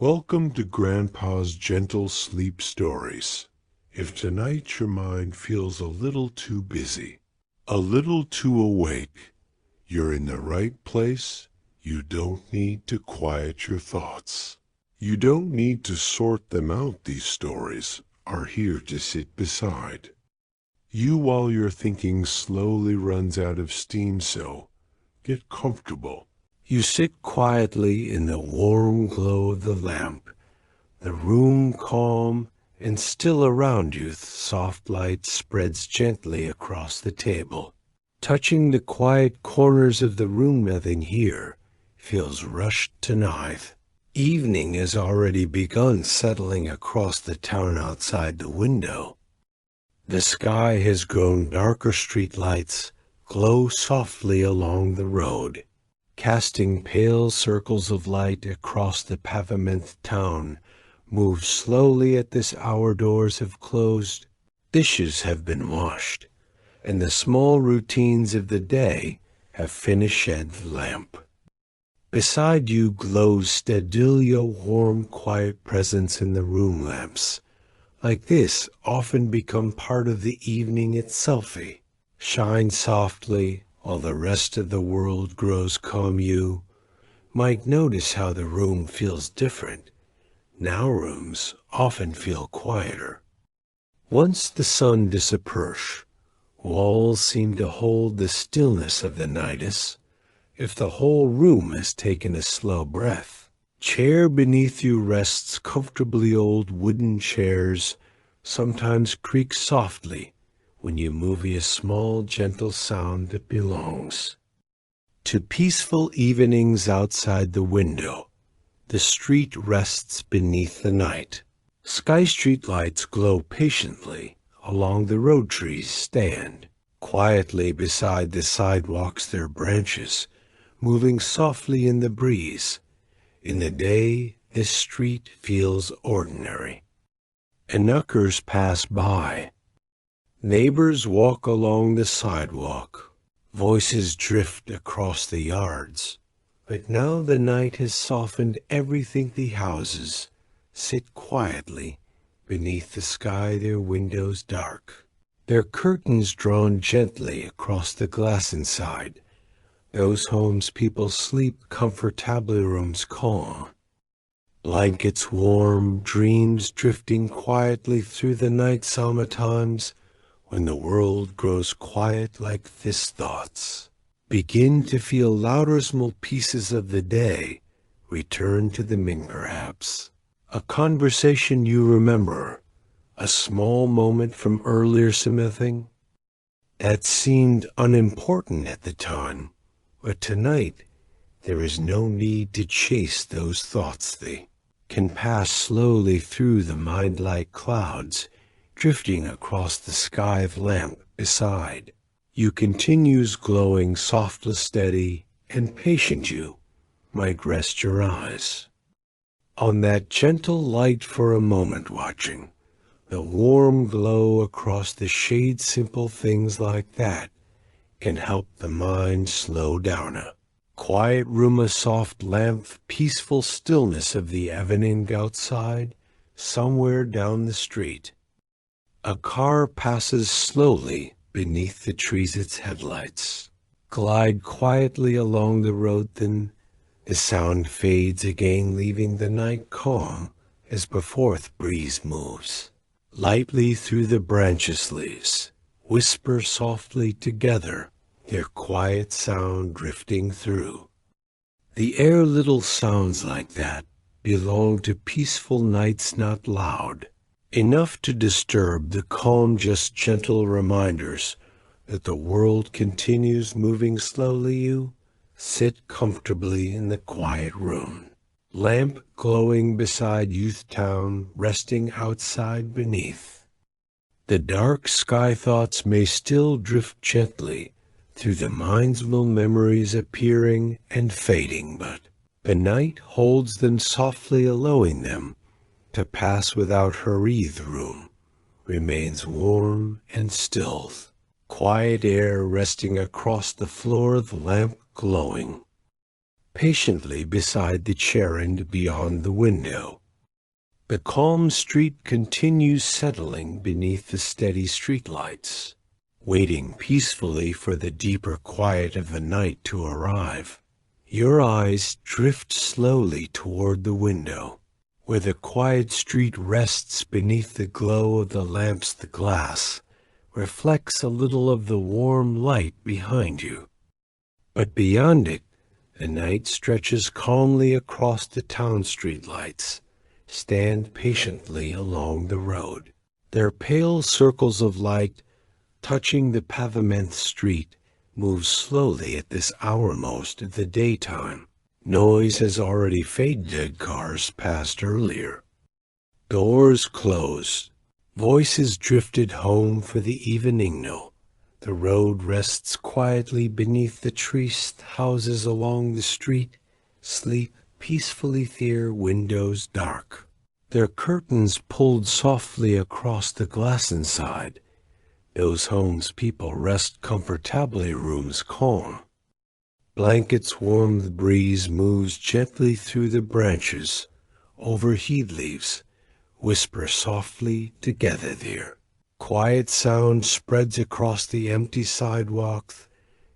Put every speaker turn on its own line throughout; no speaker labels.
Welcome to Grandpa's Gentle Sleep Stories. If tonight your mind feels a little too busy, a little too awake, you're in the right place. You don't need to quiet your thoughts. You don't need to sort them out. These stories are here to sit beside you while your thinking slowly runs out of steam, so get comfortable. You sit quietly in the warm glow of the lamp, the room calm and still around you. Soft light spreads gently across the table, touching the quiet corners of the room. Nothing here feels rushed tonight. Evening has already begun settling across the town outside the window. The sky has grown darker. Street lights glow softly along the road, casting pale circles of light across the pavement. Town moves slowly at this hour. Doors have closed, dishes have been washed, and the small routines of the day have finished. Shed the lamp. Beside you glows steadily, a warm, quiet presence in the room. Lamps like this often become part of the evening itself. Shine softly while the rest of the world grows calm. You might notice how the room feels different. Now rooms often feel quieter. Once the sun disappears, walls seem to hold the stillness of the night, as if the whole room has taken a slow breath. Chair beneath you rests comfortably. Old wooden chairs sometimes creak softly when you move. A small, gentle sound that belongs to peaceful evenings. Outside the window, the street rests beneath the night. Sky street lights glow patiently along the road. Trees stand quietly beside the sidewalks, their branches moving softly in the breeze. In the day, this street feels ordinary. Onlookers pass by. Neighbors walk along the sidewalk. Voices drift across the yards. But now the night has softened everything. The houses sit quietly beneath the sky, their windows dark, their curtains drawn gently across the glass. Inside those homes, people sleep comfortably. Rooms calm, blankets warm, dreams drifting quietly through the night. Sometimes when the world grows quiet like this, thoughts begin to feel louder. Small pieces of the day return to the mind. Perhaps a conversation you remember, a small moment from earlier. Something that seemed unimportant at the time. But tonight, there is no need to chase those thoughts. They can pass slowly through the mind like clouds, drifting across the sky. Of lamp beside you continues glowing, softly steady and patient. You might rest your eyes on that gentle light for a moment, watching the warm glow across the shade. Simple things like that can help the mind slow down. A quiet room, a soft lamp, peaceful stillness of the evening. Outside, somewhere down the street, a car passes slowly beneath the trees. Its headlights glide quietly along the road. Then the sound fades again, leaving the night calm as before. The breeze moves lightly through the branches. Leaves whisper softly together, their quiet sound drifting through the air. Little sounds like that belong to peaceful nights, not loud enough to disturb the calm, just gentle reminders that the world continues moving slowly. You sit comfortably in the quiet room, lamp glowing beside youth. Town resting outside beneath the dark sky. Thoughts may still drift gently through the mind's memories, appearing and fading, but the night holds them softly, allowing them to pass without hurry. The room remains warm and still, quiet air resting across the floor. The lamp glowing
patiently beside the chair and beyond the window. The calm street continues settling beneath the steady streetlights, waiting peacefully for the deeper quiet of the night to arrive. Your eyes drift slowly toward the window, where the quiet street rests beneath the glow of the lamps. The glass reflects a little of the warm light behind you. But beyond it, the night stretches calmly across the town streetlights, stand patiently along the road. Their pale circles of light touching the pavement street move slowly at this hour most of the daytime. Noise has already faded. Cars passed earlier. Doors closed. Voices drifted home for the evening. The road rests quietly beneath the trees. Houses along the street sleep peacefully, their windows dark, their curtains pulled softly across the glass inside. Those homes people rest comfortably, rooms calm. Blankets warm, the breeze moves gently through the branches, over heath leaves, whisper softly together there. Quiet sound spreads across the empty sidewalk.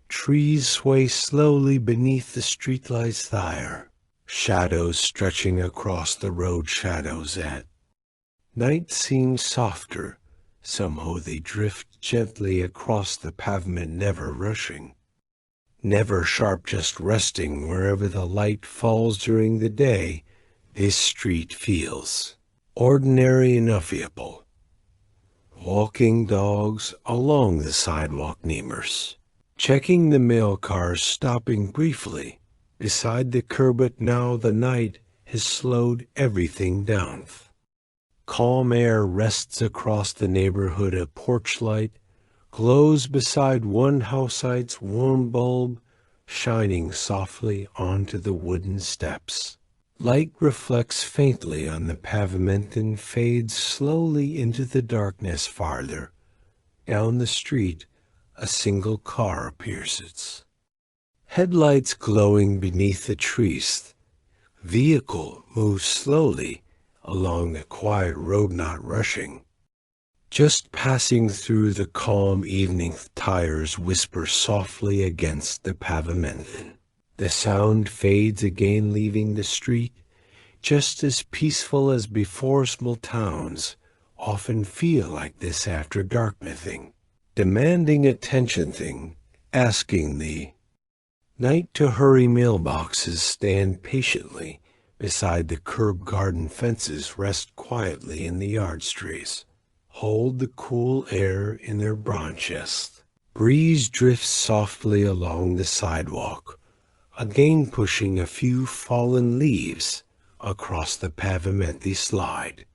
Trees sway slowly beneath the streetlights there. Shadows stretching across the road, shadows at night seem softer. Somehow they drift gently across the pavement, never rushing, never sharp, just resting wherever the light falls during the day. This street feels ordinary enough. People walking dogs along the sidewalk, neighbors checking the mail cars, stopping briefly beside the curb. But now the night has slowed everything down. Calm air rests across the neighborhood. A porch light glows beside one houseside's warm bulb, shining softly onto the wooden steps. Light reflects faintly on the pavement and fades slowly into the darkness. Farther down the street, a single car appears, its headlights glowing beneath the trees. Vehicle moves slowly along the quiet road, not rushing, just passing through the calm evening. Tires whisper softly against the pavement. The sound fades again, leaving the street just as peaceful as before. Small towns often feel like this after dark. Nothing demanding attention, asking the night to hurry. Mailboxes stand patiently beside the curb. Garden fences rest quietly in the yard. Trees hold the cool air in their branches. Breeze drifts softly along the sidewalk, again pushing a few fallen leaves across the pavement. They slide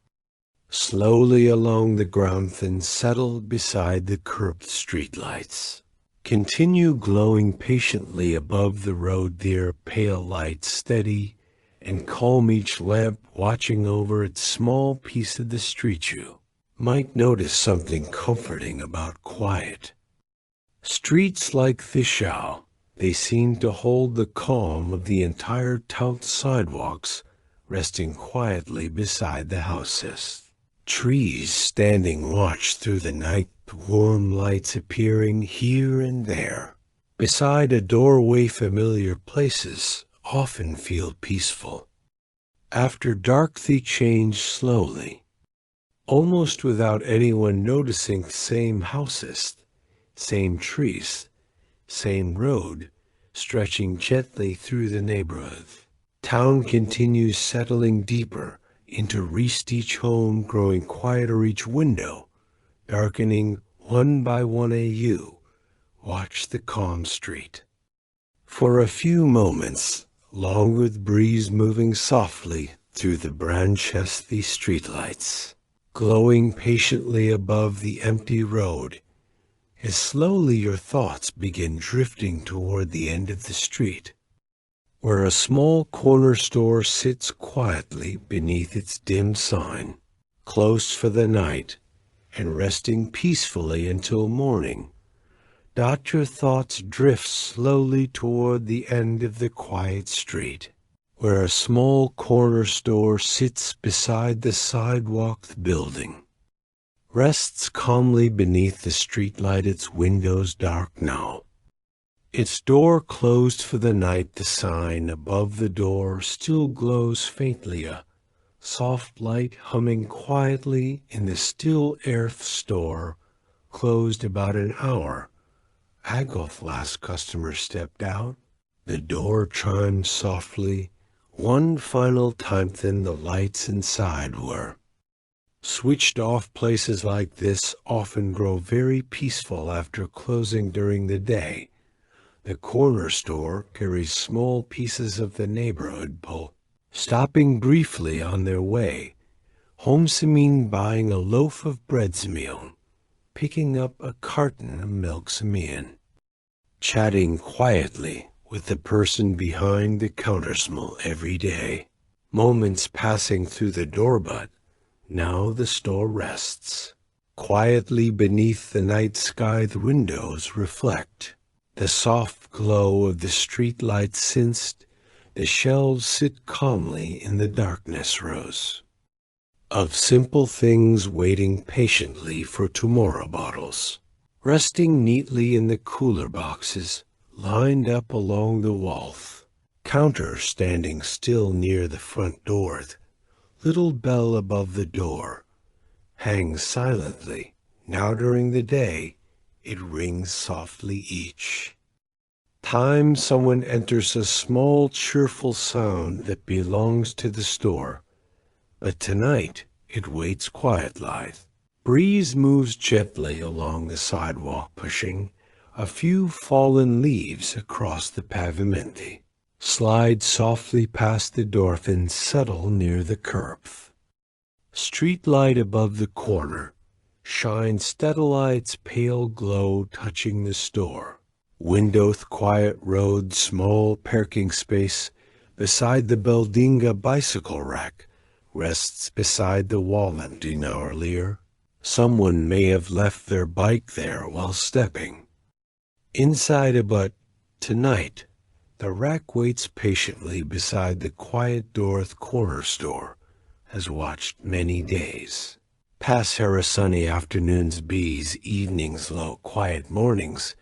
slowly along the ground, then settle beside the curved streetlights. Continue glowing patiently above the road, their pale lights steady and calm, each lamp watching over its small piece of the street. You might notice something comforting about quiet streets like this. They seem to hold the calm of the entire town. Sidewalks resting quietly beside the houses. Trees standing watch through the night, warm lights appearing here and there. Beside a doorway, familiar places often feel peaceful. After dark they change slowly, almost without anyone noticing. Same houses, same trees, same road, stretching gently through the neighborhood. Town continues settling deeper into rest, each home growing quieter, each window darkening one by one. You watch the calm street for a few moments, long, with breeze moving softly through the branches. The streetlights glowing patiently above the empty road, as slowly your thoughts begin drifting toward the end of the street, where a small corner store sits quietly beneath its dim sign, closed for the night and resting peacefully until morning. Your thoughts drift slowly toward the end of the quiet street, where a small corner store sits beside the sidewalk building. Rests calmly beneath the streetlight, its windows dark now. Its door closed for the night, the sign above the door still glows faintly, a soft light humming quietly in the still earth store, closed about an hour ago. Last customer stepped out. The door chimed softly, one final time, then the lights inside were switched off. Places like this often grow very peaceful after closing during the day. The corner store carries small pieces of the neighborhood pull, stopping briefly on their way home, buying a loaf of bread, picking up a carton of milk, chatting quietly with the person behind the counter, every day. Moments passing through the door, but now the store rests quietly beneath the night sky. The windows reflect the soft glow of the street lights, since the shelves sit calmly in the darkness. Rows of simple things waiting patiently for tomorrow. Bottles resting neatly in the cooler boxes lined up along the wall. Counter standing still near the front door. Little bell above the door hangs silently. Now during the day, it rings softly each time someone enters, a small cheerful sound that belongs to the store. But tonight, it waits quietly. Breeze moves gently along the sidewalk, pushing a few fallen leaves across the pavement. They slide softly past the door and settle near the curb. Street light above the corner shines steadily, its pale glow touching the store. Windows, quiet road, small parking space beside the building. A bicycle rack rests beside the wall, empty now. Earlier, someone may have left their bike there while stepping inside, but tonight the rack waits patiently beside the quiet door. The corner store has watched many days pass her, sunny afternoons, bees, evenings, low, quiet mornings,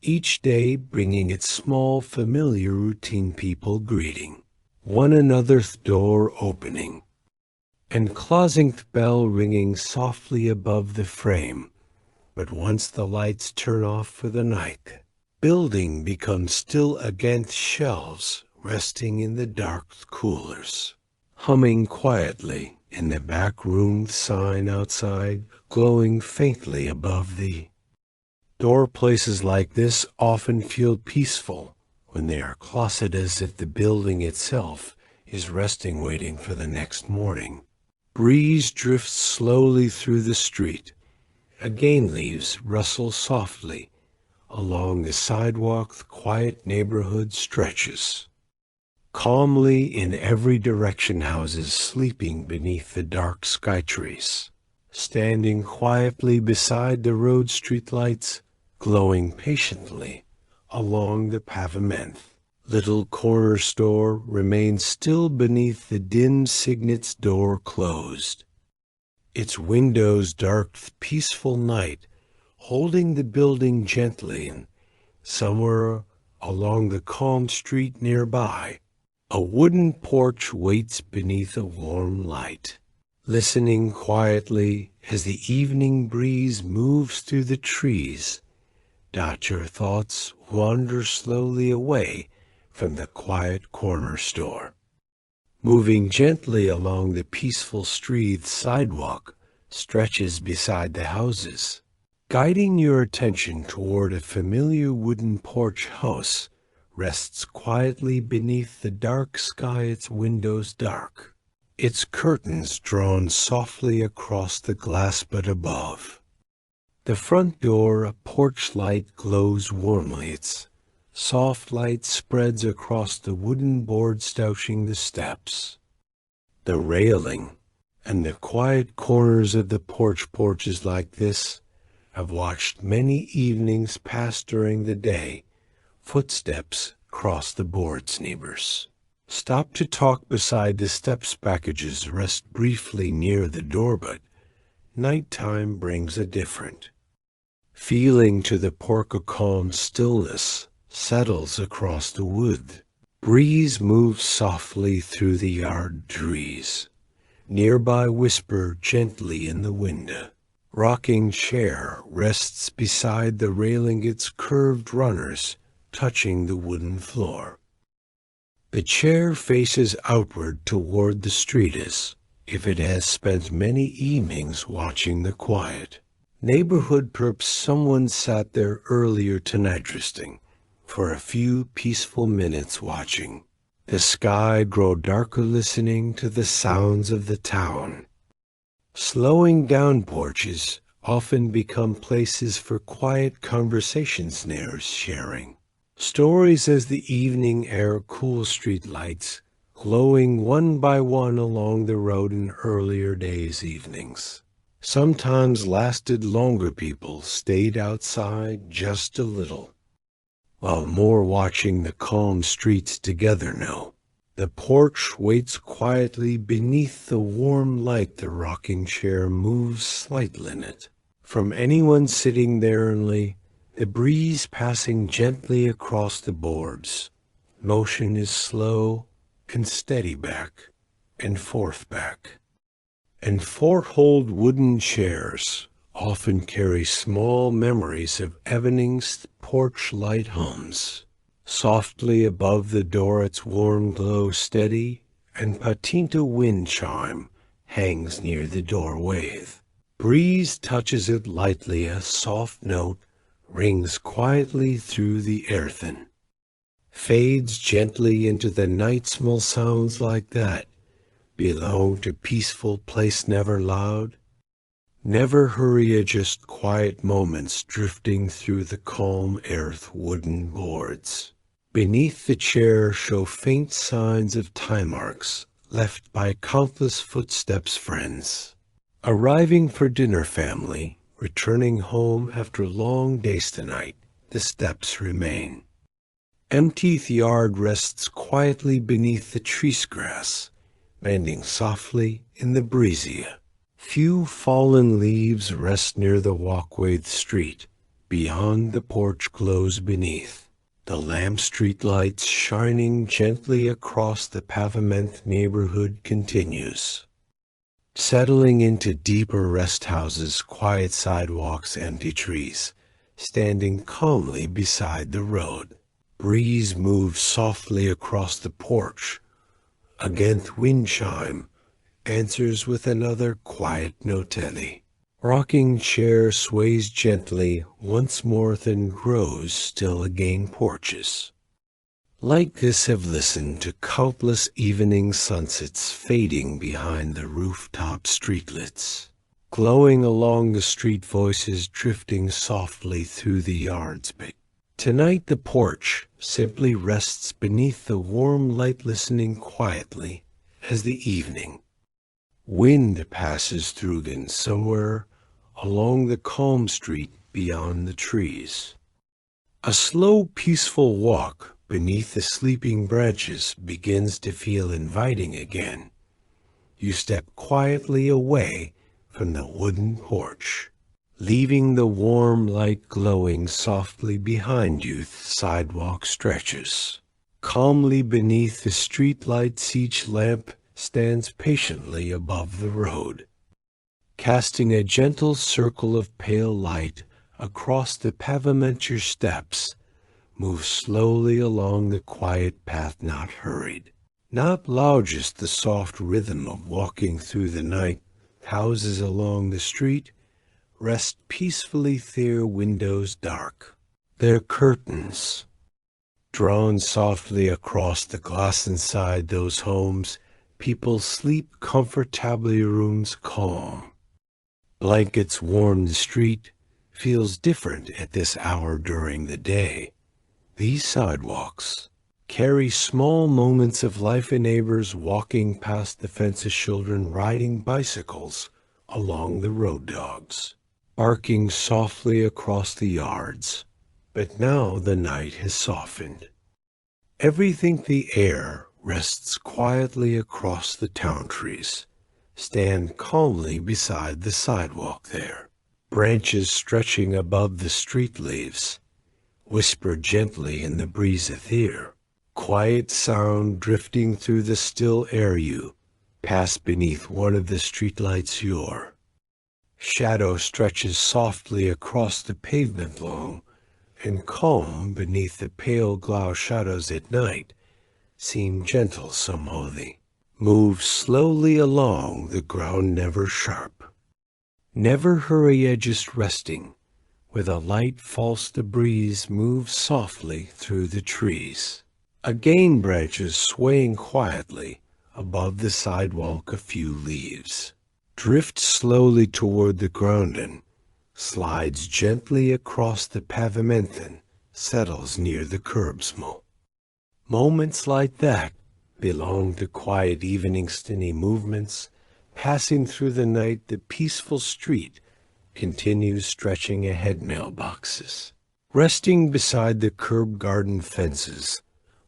each day bringing its small, familiar routine, people greeting one another, door opening and closing, bell ringing softly above the frame. But once the lights turn off for the night, building becomes still against shelves resting in the dark, coolers humming quietly in the back room, sign outside glowing faintly above the door. Places like this often feel peaceful when they are closeted, as if the building itself is resting, waiting for the next morning. Breeze drifts slowly through the street. Again leaves rustle softly along the sidewalk. The quiet neighborhood stretches calmly in every direction. Houses sleeping beneath the dark sky trees, standing quietly beside the road. Streetlights glowing patiently along the pavement. Little corner store remains still beneath the dim signet's door closed. Its windows dark, peaceful night holding the building gently, and somewhere along the calm street nearby, a wooden porch waits beneath a warm light, listening quietly as the evening breeze moves through the trees. Your thoughts wander slowly away from the quiet corner store, moving gently along the peaceful street. Sidewalk stretches beside the houses, guiding your attention toward a familiar wooden porch. House rests quietly beneath the dark sky, its windows dark, its curtains drawn softly across the glass. But above the front door, a porch light glows warmly. Its soft light spreads across the wooden boards, touching the steps, the railing, and the quiet corners of the porch. Porches like this I've watched many evenings pass during the day. Footsteps cross the boards, neighbors. Stop to talk beside the steps packages, rest briefly near the door, but nighttime brings a different feeling to the porch. A calm stillness settles across the wood. Breeze moves softly through the yard trees. Nearby whisper gently in the window. Rocking chair rests beside the railing, its curved runners touching the wooden floor. The chair faces outward toward the street as if it has spent many evenings watching the quiet neighborhood. Perhaps someone sat there earlier tonight, resting for a few peaceful minutes, watching the sky grow darker, listening to the sounds of the town. Slowing down, porches often become places for quiet conversations, neighbors sharing stories as the evening air cools. Street lights glowing one by one along the road. In earlier days, evenings sometimes lasted longer. People stayed outside just a little, while more watching the calm streets together. Now the porch waits quietly beneath the warm light. The rocking chair moves slightly in it. From anyone sitting there, only the breeze passing gently across the boards. Motion is slow and steady, back and forth, back and forth. Old wooden chairs often carry small memories of evenings. Porch light hums softly above the door, its warm glow steady, and patinta wind chime hangs near the doorway. Breeze touches it lightly, a soft note rings quietly through the earthen, fades gently into the night. Small sounds like that belong to peaceful place, never loud, never hurry, just quiet moments drifting through the calm earth. Wooden boards beneath the chair show faint signs of time marks left by countless footsteps. Friends arriving for dinner, family returning home after long days. Tonight the steps remain empty. The yard rests quietly beneath the tree's grass, bending softly in the breezy. Few fallen leaves rest near the walkway. The street beyond the porch glows beneath the lamp, street lights shining gently across the pavement. Neighborhood continues, settling into deeper rest houses, quiet sidewalks, empty trees standing calmly beside the road. Breeze moves softly across the porch. Again, wind chime answers with another quiet notelli. Rocking chair sways gently once more, then grows still again. Porches like this have listened to countless evening sunsets, fading behind the rooftop streetlets, glowing along the street, voices drifting softly through the yards. But tonight the porch simply rests beneath the warm light, listening quietly as the evening wind passes through. Then somewhere along the calm street beyond the trees, a slow, peaceful walk beneath the sleeping branches begins to feel inviting again. You step quietly away from the wooden porch, leaving the warm light glowing softly behind you. The sidewalk stretches calmly beneath the street lights. Each lamp stands patiently above the road, casting a gentle circle of pale light across the pavement. Your steps move slowly along the quiet path, not hurried, not loud, just the soft rhythm of walking through the night. Houses along the street rest peacefully, their windows dark, their curtains drawn softly across the glass. Inside those homes, people sleep comfortably, rooms calm, blankets warm. The street feels different at this hour during the day. These sidewalks carry small moments of life, in neighbors walking past the fences, children riding bicycles along the road, dogs barking softly across the yards. But now the night has softened. Everything the air rests quietly across the town trees. Stand calmly beside the sidewalk there. Branches stretching above the street leaves whisper gently in the breezeth ear. Quiet sound drifting through the still air you pass beneath one of the streetlights yore. Shadow stretches softly across the pavement long, and calm beneath the pale glow shadows at night seem gentle somehow they move slowly along the ground never sharp. Never hurry just resting, with a light false the breeze moves softly through the trees. Again branches swaying quietly above the sidewalk a few leaves. Drift slowly toward the ground and slides gently across the pavement and settles near the curbs. Moments like that belong to quiet evening steady movements. Passing through the night, the peaceful street continues stretching ahead mailboxes. Resting beside the curb garden fences,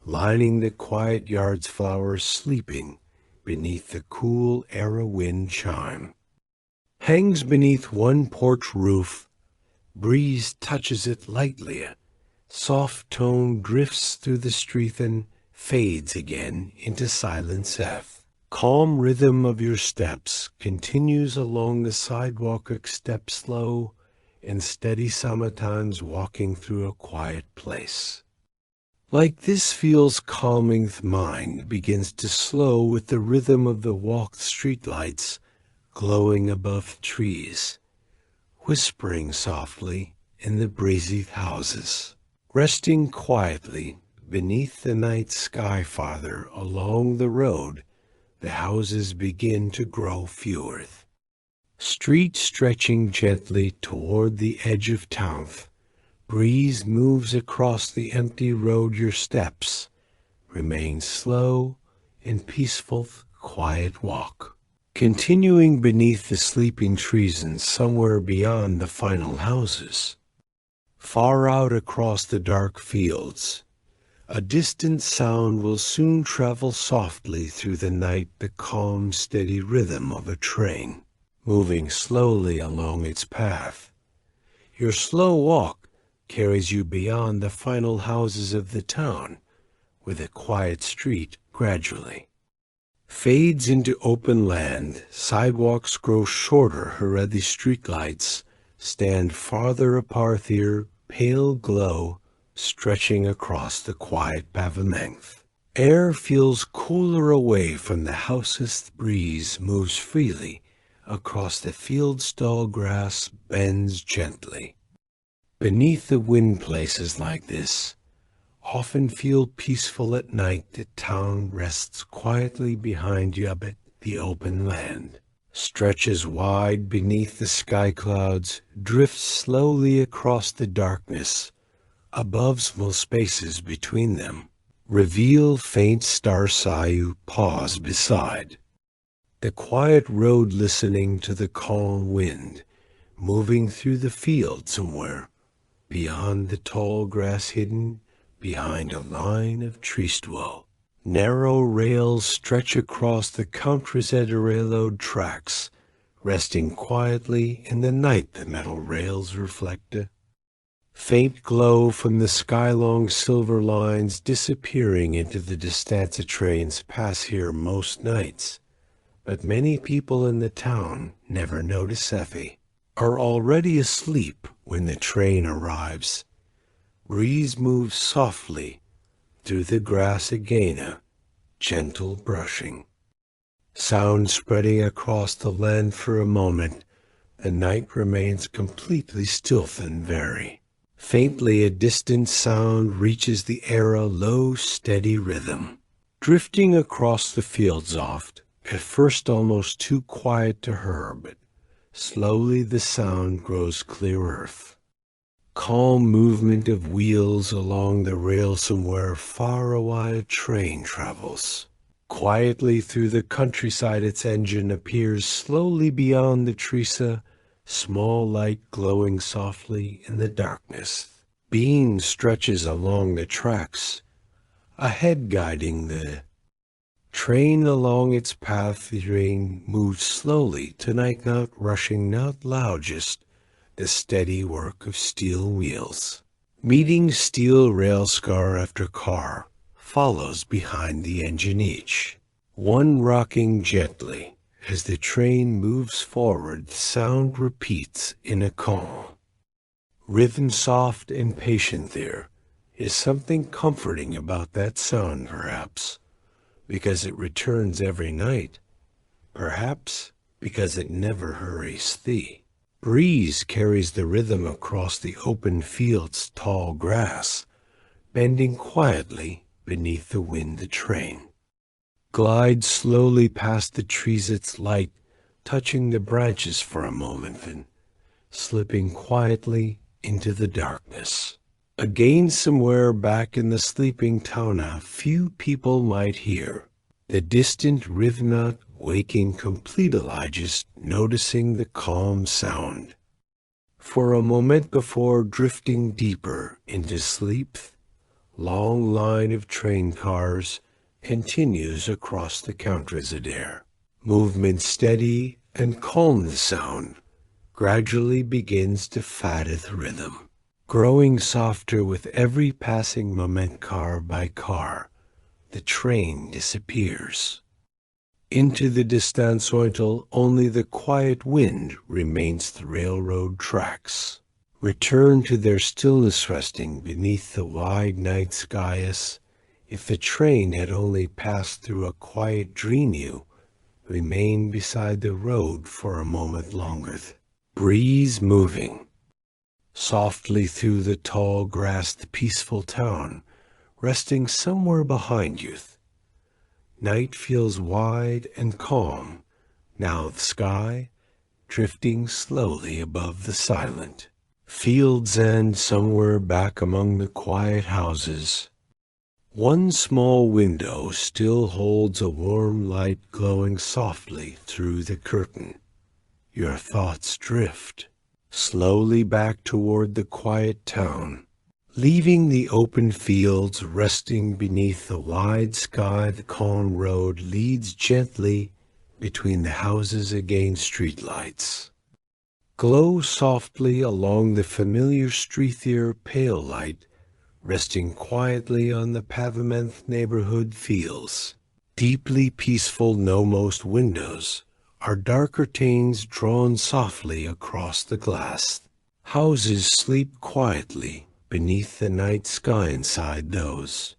lining the quiet yard's flowers, sleeping beneath the cool era wind chime. Hangs beneath one porch roof, breeze touches it lightly. A soft tone drifts through the street and fades again into silence. Calm rhythm of your steps continues along the sidewalk, a step slow and steady sometimes walking through a quiet place. Like this feels calming, the mind begins to slow with the rhythm of the walk streetlights glowing above trees, whispering softly in the breezy houses. Resting quietly beneath the night sky farther along the road, the houses begin to grow fewer. Street stretching gently toward the edge of town. Breeze moves across the empty road. Your steps remain slow and peaceful, quiet walk. Continuing beneath the sleeping trees and somewhere beyond the final houses. Far out across the dark fields, a distant sound will soon travel softly through the night, the calm, steady rhythm of a train, moving slowly along its path. Your slow walk carries you beyond the final houses of the town, where the quiet street gradually fades into open land. Sidewalks grow shorter, where the streetlights stand farther apart, their pale glow stretching across the quiet pavement. Air feels cooler away from the houses. The breeze moves freely across the field's tall grass, bends gently. Beneath the wind, places like this often feel peaceful at night. The town rests quietly behind you, but the open land stretches wide beneath the sky clouds, drifts slowly across the darkness. Above, small spaces between them reveal faint star sigh. You pause beside the quiet road, listening to the calm wind moving through the field somewhere beyond the tall grass, hidden behind a line of tree stubble. Narrow rails stretch across the country's railroad tracks, resting quietly in the night. The metal rails reflect a faint glow from the sky-long silver lines, disappearing into the distance. Trains pass here most nights, but many people in the town never notice. Effie are already asleep when the train arrives. Breeze moves softly through the grass again, a gentle brushing sound spreading across the land. For a moment, the night remains completely still and very faintly. A distant sound reaches the air, a low, steady rhythm, drifting across the fields oft, at first almost too quiet to hear, but slowly the sound grows clearer. Calm movement of wheels along the rail. Somewhere far away a train travels quietly through the countryside. Its engine appears slowly beyond the trees. A small light glowing softly in the darkness. Beam stretches along the tracks, ahead guiding the train along its path. The train moves slowly tonight, not rushing, not loud, just the steady work of steel wheels. Meeting steel rail car after car follows behind the engine, each one rocking gently. As the train moves forward, the sound repeats in a calm rhythm, soft and patient. There is something comforting about that sound, perhaps because it returns every night, perhaps because it never hurries. The breeze carries the rhythm across the open fields, tall grass bending quietly beneath the wind. The train glides slowly past the trees, its light touching the branches for a moment, then slipping quietly into the darkness. Again, somewhere back in the sleeping town, a few people might hear the distant rhythm, not waking complete, alive, just noticing the calm sound. For a moment before drifting deeper into sleep, long line of train cars continues across the Country. Movement steady and calm, the sound gradually begins to fade the rhythm, growing softer with every passing moment. Car by car, the train disappears into the distance until only the quiet wind remains. The railroad tracks return to their stillness, resting beneath the wide night sky, as if the train had only passed through a quiet dream. You remain beside the road for a moment longer. The breeze moving softly through the tall grass, the peaceful town resting somewhere behind you. Night feels wide and calm, now the sky drifting slowly above the silent fields, and somewhere back among the quiet houses, one small window still holds a warm light glowing softly through the curtain. Your thoughts drift slowly back toward the quiet town, leaving the open fields, resting beneath the wide sky. The calm road leads gently between the houses. Again, streetlights glow softly along the familiar street. Their pale light resting quietly on the pavement. Neighborhood feels deeply peaceful. No, most windows are dark curtains drawn softly across the glass. Houses sleep quietly beneath the night sky. Inside those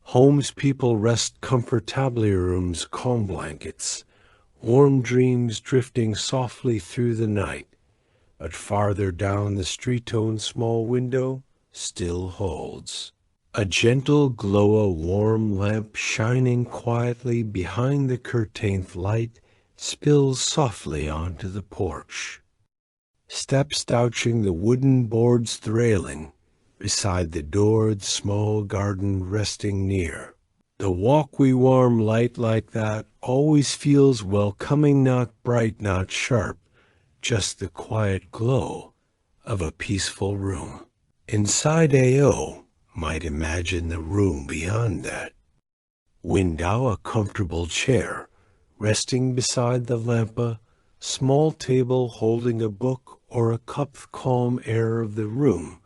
homes, people rest comfortably. Rooms, calm blankets, warm dreams drifting softly through the night. But farther down the street, one small window still holds a gentle glow, a warm lamp shining quietly behind the curtain. Light spills softly onto the porch. Steps touching the wooden boards, the railing beside the door, the small garden resting near. The walkway, warm light like that always feels welcoming, not bright, not sharp, just the quiet glow of a peaceful room. Inside, AO might imagine the room beyond that window, a comfortable chair resting beside the lamp, a small table holding a book or a cup. The calm air of the room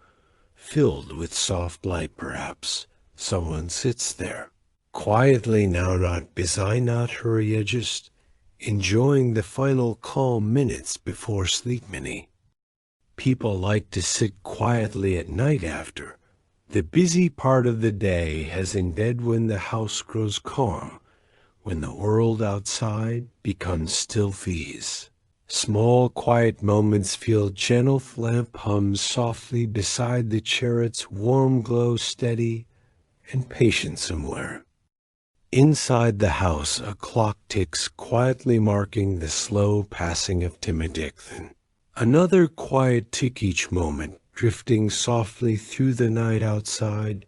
filled with soft light. Perhaps someone sits there quietly now, not busy, not hurry, just enjoying the final calm minutes before sleep. Many people like to sit quietly at night after the busy part of the day has ended, when the house grows calm, when the world outside becomes still. These small quiet moments feel gentle. Lamp hums softly beside the chair, its warm glow steady and patient. Somewhere inside the house, a clock ticks quietly, marking the slow passing of Timothy. Another quiet tick each moment, drifting softly through the night. Outside,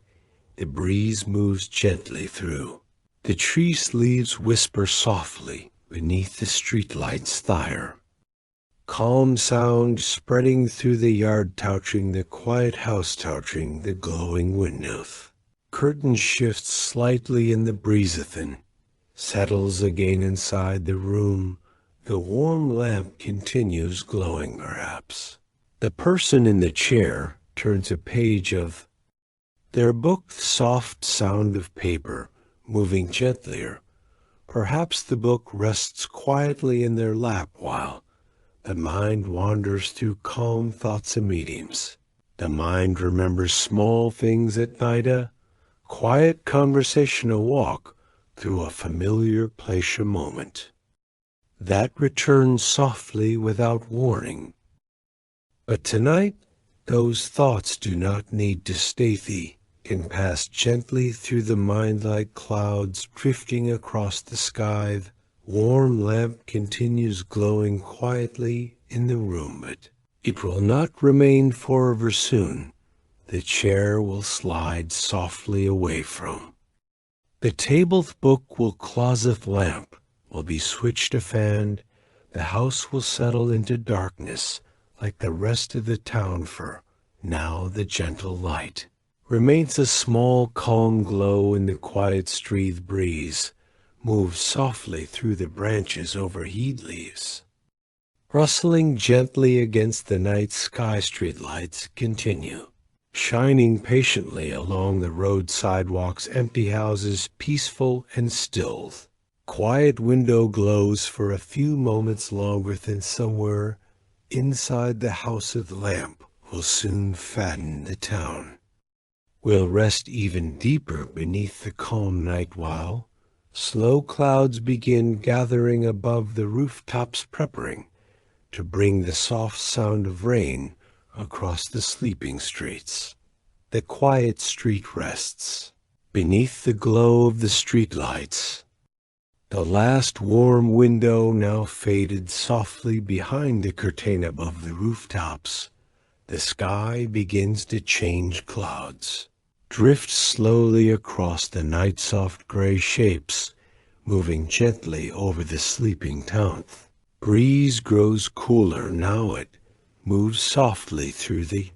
the breeze moves gently through the trees, leaves whisper softly beneath the streetlight's fire. calm sound spreading through the yard, touching the quiet house, touching the glowing windows. Curtain shifts slightly in the breeze within, settles again inside the room. The warm lamp continues glowing perhaps. The person in the chair turns a page of their book, the soft sound of paper moving gentlier. Perhaps the book rests quietly in their lap while the mind wanders through calm thoughts and mediums. The mind remembers small things at night, a quiet conversation, a walk through a familiar place, a moment that returns softly without warning. But tonight, those thoughts do not need to stay. They can pass gently through the mind like clouds drifting across the sky. The warm lamp continues glowing quietly in the room, but it will not remain forever. Soon the chair will slide softly away from the table. The book will close. The lamp will be switched to fan. The house will settle into darkness like the rest of the town. For now the gentle light remains, a small calm glow in the quiet street. The breeze moves softly through the branches over heat leaves, rustling gently against the night sky. Street lights continue shining patiently along the road sidewalks, empty houses, peaceful and still. Quiet window glows for a few moments longer. Than somewhere inside the house of the lamp will soon fatten. The town will rest even deeper beneath the calm night while slow clouds begin gathering above the rooftops, preparing to bring the soft sound of rain across the sleeping streets. The quiet street rests beneath the glow of the streetlights. The last warm window now faded softly behind the curtain above the rooftops. The sky begins to change. Clouds drift slowly across the night, soft gray shapes moving gently over the sleeping town. Breeze grows cooler now. It moves softly through the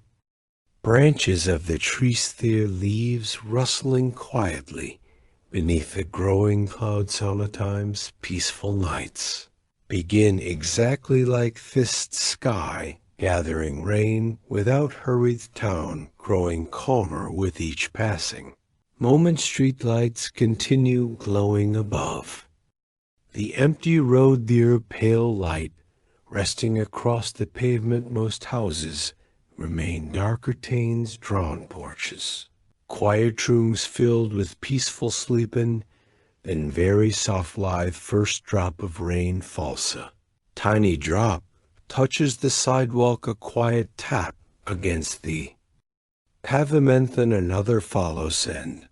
branches of the trees, their leaves rustling quietly beneath the growing clouds. Sometimes peaceful nights begin exactly like this, sky gathering rain without hurried, town growing calmer with each passing moment. Streetlights continue glowing above the empty road, their pale light resting across the pavement. Most houses remain dark, curtains drawn, porches, quiet rooms filled with peaceful sleeping. Then very soft live first drop of rain falls. A tiny drop touches the sidewalk, a quiet tap against the pavement. Then another follows, and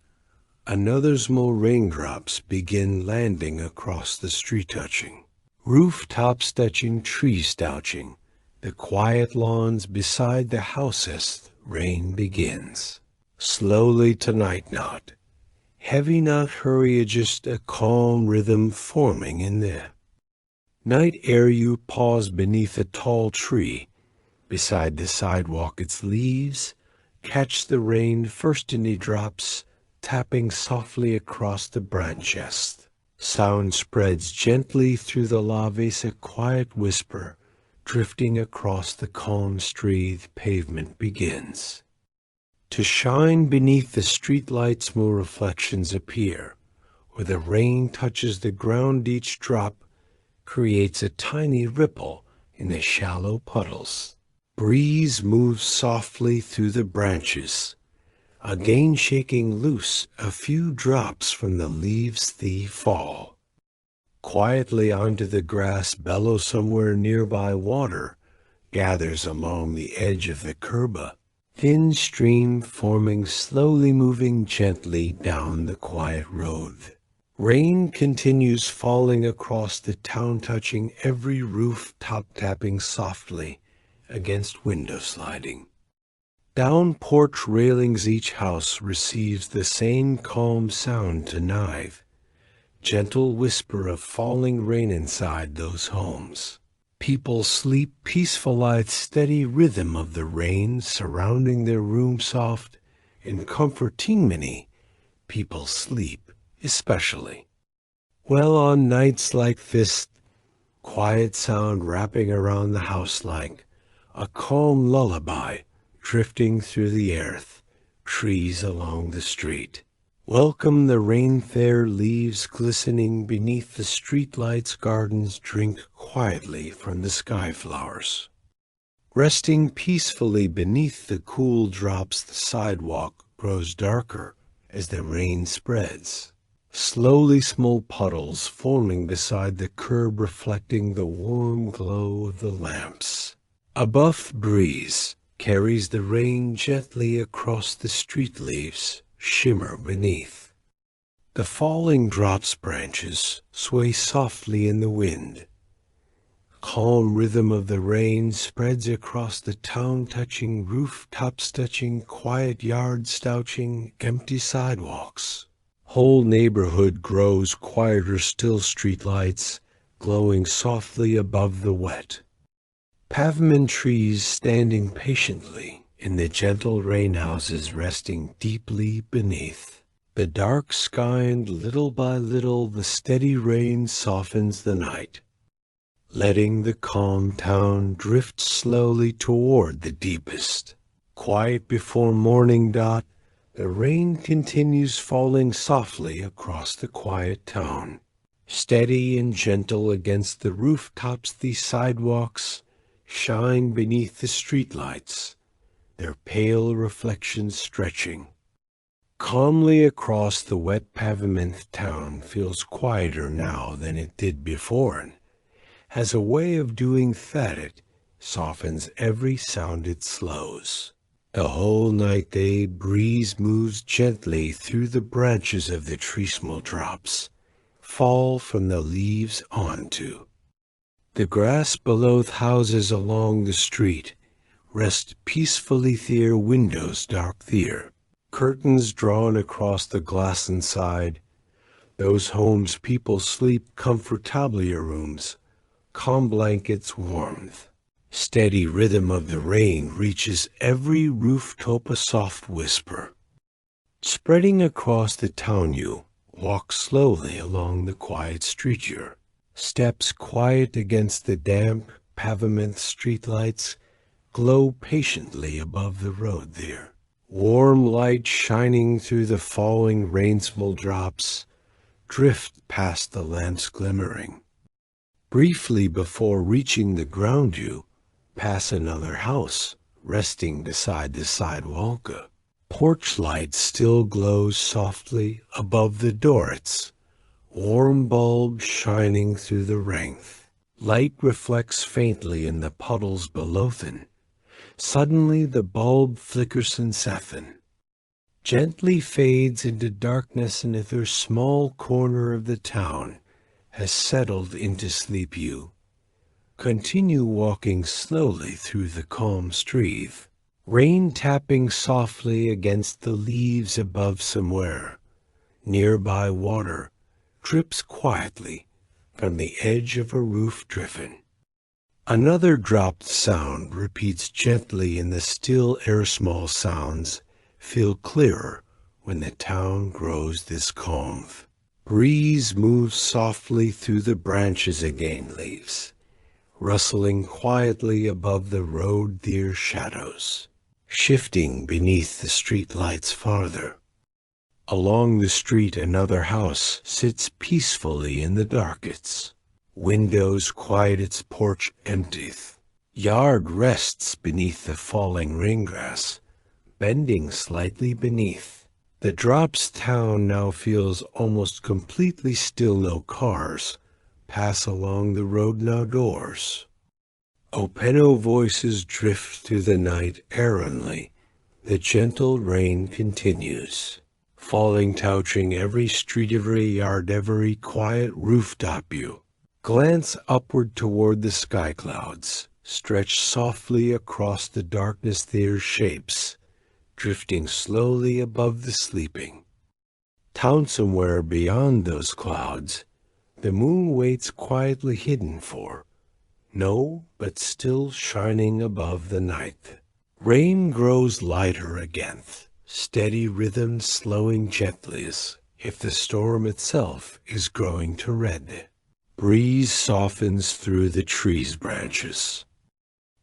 another. Small raindrops begin landing across the street, touching rooftops, touching trees, touching the quiet lawns beside the houses. Rain begins slowly tonight, not heavy, not hurry, just a calm rhythm forming in the night air. You pause beneath a tall tree beside the sidewalk. Its leaves catch the rain, first tiny drops tapping softly across the branches. Sound spreads gently through the laves, a quiet whisper drifting across the calm street. Pavement begins to shine beneath the streetlights. More reflections appear where the rain touches the ground. Each drop creates a tiny ripple in the shallow puddles. Breeze moves softly through the branches, again shaking loose a few drops from the leaves. They fall quietly onto the grass. Bellow somewhere nearby. Water gathers along the edge of the curb, a thin stream forming, slowly moving gently down the quiet road. Rain continues falling across the town, touching every rooftop, tapping softly against window sliding down porch railings. Each house receives the same calm sound tonight, gentle whisper of falling rain inside those homes. People sleep peaceful at steady rhythm of the rain surrounding their room soft and comforting many. People sleep especially. Well, on nights like this, quiet sound wrapping around the house like a calm lullaby drifting through the earth, trees along the street. Welcome the rain-fair leaves glistening beneath the streetlights, gardens drink quietly from the sky flowers. Resting peacefully beneath the cool drops, the sidewalk grows darker as the rain spreads. Slowly small puddles forming beside the curb reflecting the warm glow of the lamps. A buff breeze carries the rain gently across the street, leaves shimmer beneath. The falling drops branches sway softly in the wind. Calm rhythm of the rain spreads across the town, touching rooftops, touching quiet yards, touching empty sidewalks. Whole neighborhood grows quieter still, streetlights glowing softly above the wet. Pavement trees standing patiently in the gentle rain, houses resting deeply beneath. The dark sky, and little by little the steady rain softens the night, letting the calm town drift slowly toward the deepest. Quiet before morning dot, the rain continues falling softly across the quiet town. Steady and gentle against the rooftops, the sidewalks shine beneath the streetlights, their pale reflections stretching. Calmly across the wet pavement, town feels quieter now than it did before, and has a way of doing that it softens every sound it slows. The whole night the breeze moves gently through the branches of the tree, small drops fall from the leaves onto the grass below the houses along the street. Rest peacefully, their windows dark there, curtains drawn across the glass inside. Those homes people sleep comfortably, rooms, calm blankets, warmth. Steady rhythm of the rain reaches every rooftop, a soft whisper. Spreading across the town, you walk slowly along the quiet street, your steps quiet against the damp pavement, streetlights glow patiently above the road there. Warm light shining through the falling rain, small drops drift past the lamps glimmering. Briefly before reaching the ground, you pass another house resting beside the sidewalk. A porch light still glows softly above the door, its warm bulb shining through the length. Light reflects faintly in the puddles below them. Suddenly the bulb flickers and saffron, gently fades into darkness, and another small corner of the town has settled into sleep. You continue walking slowly through the calm street, rain tapping softly against the leaves above. Somewhere nearby, water drips quietly from the edge of a roof, driven. Another dropped sound repeats gently in the still air. Small sounds feel clearer when the town grows this calm. Breeze moves softly through the branches again, leaves rustling quietly above the road, their shadows shifting beneath the street lights farther. Along the street another house sits peacefully in the dark, its windows quiet, its porch empty. Yard rests beneath the falling raingrass, bending slightly beneath. The drops town now feels almost completely still. No cars pass along the road now, doors open, no voices drift through the night errantly. The gentle rain continues, falling, touching every street, every yard, every quiet rooftop. You glance upward toward the sky, clouds stretch softly across the darkness, their shapes drifting slowly above the sleeping town. Somewhere beyond those clouds, the moon waits quietly hidden, for No, but still shining above the night. Rain grows lighter again, steady rhythm slowing gently as if the storm itself is growing to red. Breeze softens through the trees' branches,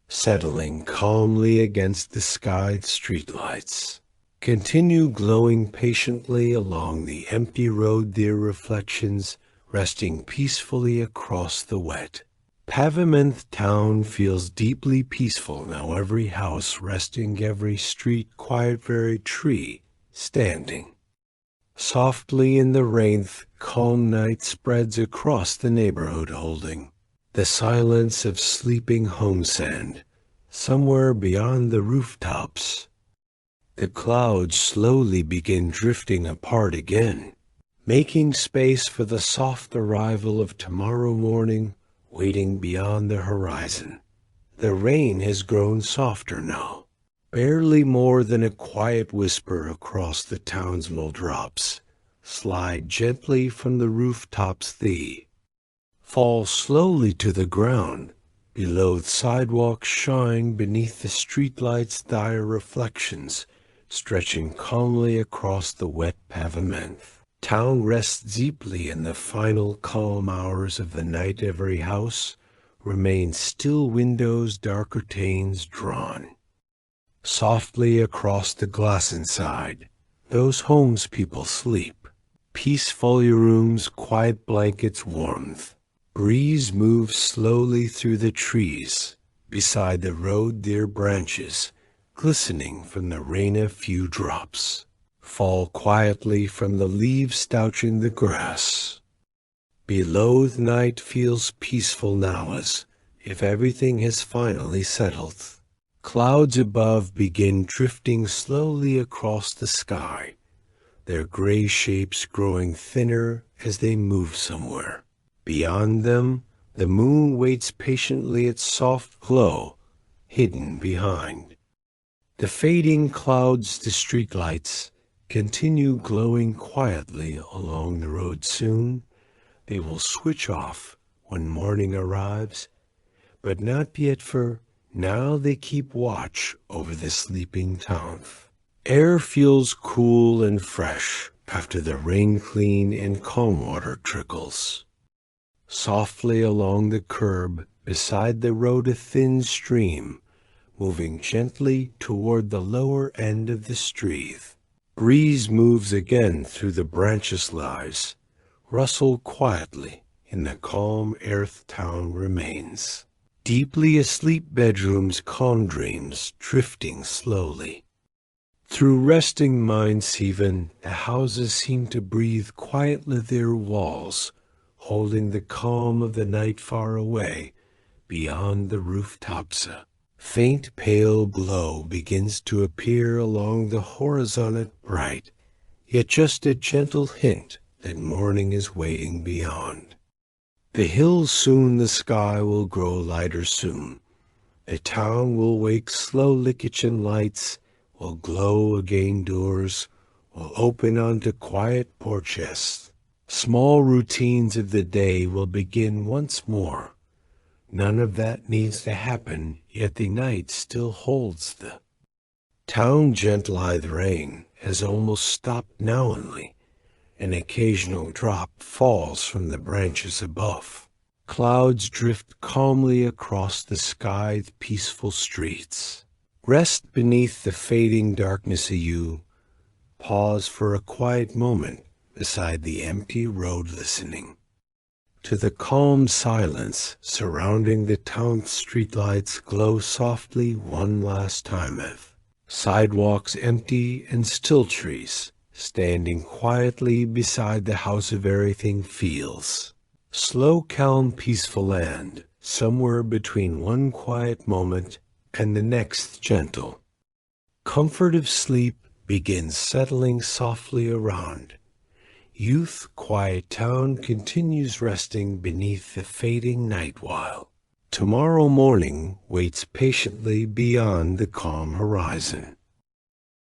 settling calmly against the skied streetlights. Continue glowing patiently along the empty road, their reflections resting peacefully across the wet. Pavement town feels deeply peaceful now, every house resting, every street quiet, very tree standing. Softly in the rain, calm night spreads across the neighborhood, holding the silence of sleeping homesand somewhere beyond the rooftops. The clouds slowly begin drifting apart again, making space for the soft arrival of tomorrow morning waiting beyond the horizon. The rain has grown softer now, barely more than a quiet whisper across the town's low drops. Slide gently from the rooftops, fall slowly to the ground. Below, the sidewalks shine beneath the streetlights' dire reflections, stretching calmly across the wet pavement. Town rests deeply in the final calm hours of the night. Every house remains still, windows dark curtains drawn softly across the glass inside. Those homes people sleep, peaceful rooms, quiet blankets, warmth. Breeze moves slowly through the trees beside the road, their branches glistening from the rain. A few drops fall quietly from the leaves touching the grass. Below, the night feels peaceful now, as if everything has finally settled. Clouds above begin drifting slowly across the sky, their gray shapes growing thinner as they move somewhere. Beyond them, the moon waits patiently, its soft glow hidden behind the fading clouds. The streetlights continue glowing quietly along the road. Soon they will switch off when morning arrives, but not yet, for now they keep watch over the sleeping town. Air feels cool and fresh after the rain. Clean and calm water trickles softly along the curb beside the road, a thin stream moving gently toward the lower end of the street. Breeze moves again through the branches, lies rustle quietly in the calm earth. Town remains deeply asleep, bedrooms calm, dreams drifting slowly through resting minds. Even the houses seem to breathe quietly, their walls holding the calm of the night. Far away beyond the rooftops, a faint pale glow begins to appear along the horizon, at bright, yet just a gentle hint that morning is waiting beyond. The hills soon, the sky will grow lighter soon. The town will wake slowly, kitchen lights will glow again, doors will open onto quiet porches. Small routines of the day will begin once more. None of that needs to happen, yet the night still holds the town. Gentle rain has almost stopped now, only an occasional drop falls from the branches above. Clouds drift calmly across the sky, the peaceful streets rest beneath the fading darkness. You pause for a quiet moment beside the empty road, listening to the calm silence surrounding the town. Streetlights glow softly one last time, of sidewalks empty and still, trees standing quietly beside the house. Of everything feels slow, calm, peaceful land, somewhere between one quiet moment and the next. Gentle comfort of sleep begins settling softly around. Youth, quiet town continues resting beneath the fading night, while tomorrow morning waits patiently beyond the calm horizon.